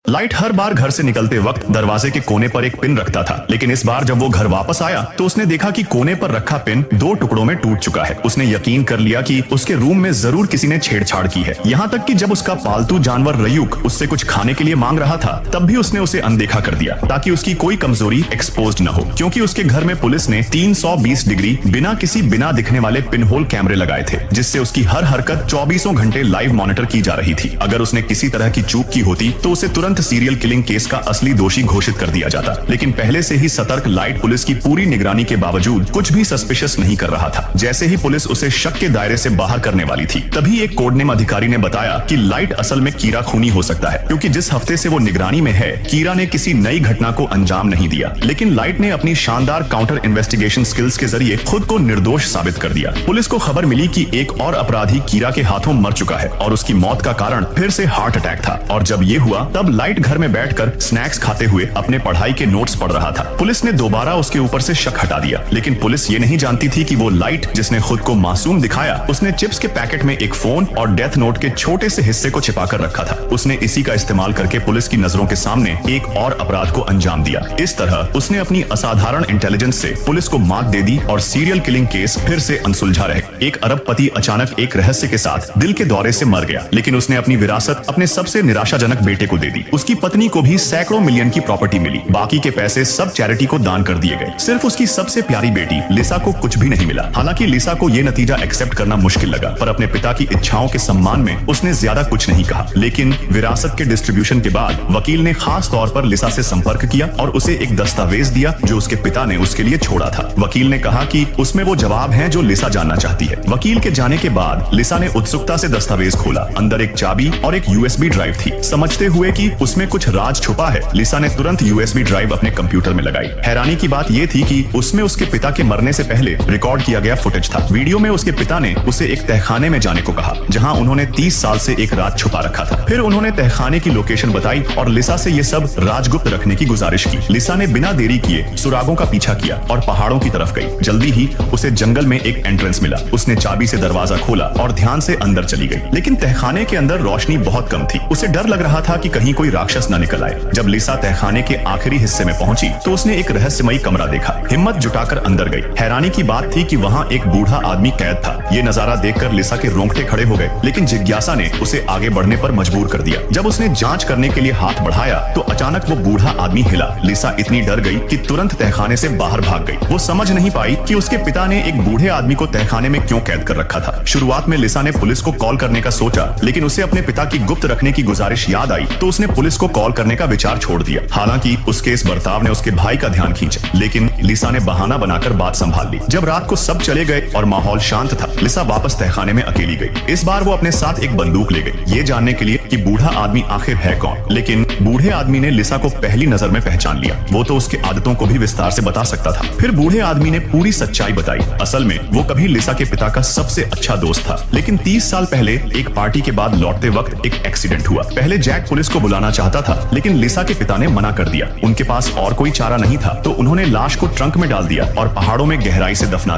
Light हर बार घर से निकलते वक्त दरवाजे के कोने पर एक पिन रखता था, लेकिन इस बार जब वो घर वापस आया तो उसने देखा कि कोने पर रखा पिन 2 टुकड़ों में टूट चुका है। उसने यकीन कर लिया कि उसके रूम में जरूर किसी ने छेड़छाड़ की है। यहाँ तक कि जब उसका पालतू जानवर रयूक उससे कुछ खाने के लिए मांग रहा था, तब भी उसने उसे अनदेखा कर दिया ताकि उसकी कोई कमजोरी एक्सपोज्ड न हो, क्योंकि उसके घर में पुलिस ने 320 डिग्री बिना दिखने वाले पिन होल कैमरे लगाए थे, जिससे उसकी हर हरकत 24 घंटे लाइव मॉनिटर की जा रही थी। अगर उसने किसी तरह की चूक की होती तो उसे तुरंत सीरियल किलिंग केस का असली दोषी घोषित कर दिया जाता, लेकिन पहले से ही सतर्क लाइट पुलिस की पूरी निगरानी के बावजूद कुछ भी सस्पिशियस नहीं कर रहा था। जैसे ही पुलिस उसे शक के दायरे से बाहर करने वाली थी, तभी एक कोडनेम अधिकारी ने बताया कि लाइट असल में कीरा खूनी हो सकता है, क्योंकि जिस हफ्ते से वो निगरानी में है, कीरा ने किसी नई घटना को अंजाम नहीं दिया, लेकिन लाइट ने अपनी शानदार काउंटर इन्वेस्टिगेशन स्किल्स के जरिए खुद को निर्दोष साबित कर दिया। पुलिस को खबर मिली कि एक और अपराधी कीरा के हाथों मर चुका है और उसकी मौत का कारण फिर से हार्ट अटैक था। और जब ये हुआ तब लाइट घर में बैठकर स्नैक्स खाते हुए अपने पढ़ाई के नोट्स पढ़ रहा था। पुलिस ने दोबारा उसके ऊपर से शक हटा दिया, लेकिन पुलिस ये नहीं जानती थी कि वो लाइट जिसने खुद को मासूम दिखाया, उसने चिप्स के पैकेट में एक फोन और डेथ नोट के छोटे से हिस्से को छिपा कर रखा था। उसने इसी का इस्तेमाल करके पुलिस की नजरों के सामने एक और अपराध को अंजाम दिया। इस तरह उसने अपनी असाधारण इंटेलिजेंस से पुलिस को मात दे दी और सीरियल किलिंग केस फिर से अनसुलझा रहे। एक अरबपति अचानक एक रहस्य के साथ दिल के दौरे से मर गया, लेकिन उसने अपनी विरासत अपने सबसे निराशाजनक बेटे को दे दी। उसकी पत्नी को भी सैकड़ों मिलियन की प्रॉपर्टी मिली। बाकी के पैसे सब चैरिटी को दान कर दिए गए। सिर्फ उसकी सबसे प्यारी बेटी लिसा को कुछ भी नहीं मिला। हालांकि लिसा को यह नतीजा एक्सेप्ट करना मुश्किल लगा, पर अपने पिता की इच्छाओं के सम्मान में उसने ज्यादा कुछ नहीं कहा। लेकिन विरासत के डिस्ट्रीब्यूशन के बाद वकील ने खास तौर पर लिसा से संपर्क किया और उसे एक दस्तावेज दिया जो उसके पिता ने उसके लिए छोड़ा था। वकील ने कहा कि उसमें वो जवाब हैं जो लिसा जानना चाहती है। वकील के जाने के बाद लिसा ने उत्सुकता से दस्तावेज खोला। अंदर एक चाबी और एक यूएसबी ड्राइव थी। समझते हुए कि उसमें कुछ राज छुपा है, लिसा ने तुरंत यूएसबी ड्राइव अपने कंप्यूटर में लगाई। हैरानी की बात यह थी कि उसमें उसके पिता के मरने से पहले रिकॉर्ड किया गया फुटेज था। वीडियो में उसके पिता ने उसे एक तहखाने में जाने को कहा, जहां उन्होंने 30 साल से एक राज छुपा रखा था। फिर उन्होंने तहखाने की लोकेशन बताई और लिसा से ये सब राजगुप्त रखने की गुजारिश की। लिसा ने बिना देरी किए सुरागों का पीछा किया और पहाड़ों की तरफ गई। जल्दी ही उसे जंगल में एक एंट्रेंस मिला। उसने चाबी से दरवाजा खोला और ध्यान से अंदर चली गई, लेकिन तहखाने के अंदर रोशनी बहुत कम थी। उसे डर लग रहा था कि कहीं कोई राक्षस न निकल आए। जब लिसा तहखाने के आखिरी हिस्से में पहुंची तो उसने एक रहस्यमयी कमरा देखा। हिम्मत जुटाकर अंदर गई। हैरानी की बात थी कि वहां एक बूढ़ा आदमी कैद था। ये नजारा देखकर लिसा के रोंगटे खड़े हो गए, लेकिन जिज्ञासा ने उसे आगे बढ़ने पर मजबूर कर दिया। जब उसने जांच करने के लिए हाथ बढ़ाया तो अचानक वो बूढ़ा आदमी हिला। लिसा इतनी डर गई कि तुरंत तहखाने से बाहर भाग गई। वो समझ नहीं पाई कि उसके पिता ने एक बूढ़े आदमी को तहखाने में क्यों कैद कर रखा था। शुरुआत में लिसा ने पुलिस को कॉल करने का सोचा, लेकिन उसे अपने पिता की गुप्त रखने की गुजारिश याद आई तो उसने पुलिस को कॉल करने का विचार छोड़ दिया। हालांकि उसके इस बर्ताव ने उसके भाई का ध्यान खींचा, लेकिन लिसा ने बहाना बनाकर बात संभाल ली। जब रात को सब चले गए और माहौल शांत था, लिसा वापस तहखाने में अकेली गई। इस बार वो अपने साथ एक बंदूक ले गई, ये जानने के लिए कि बूढ़ा आदमी आखिर है कौन। लेकिन बूढ़े आदमी ने लिसा को पहली नजर में पहचान लिया। वो तो उसके आदतों को भी विस्तार से बता सकता था। फिर बूढ़े आदमी ने पूरी सच्चाई बताई। असल में वो कभी लिसा के पिता का सबसे अच्छा दोस्त था, लेकिन 30 साल पहले एक पार्टी के बाद लौटते वक्त एक एक्सीडेंट हुआ। पहले जैक पुलिस को बुलाना चाहता था, लेकिन लिसा के पिता ने मना कर दिया। उनके पास और कोई चारा नहीं था, तो उन्होंने लाश को ट्रंक में डाल दिया और पहाड़ों में गहराई से दफना दिया।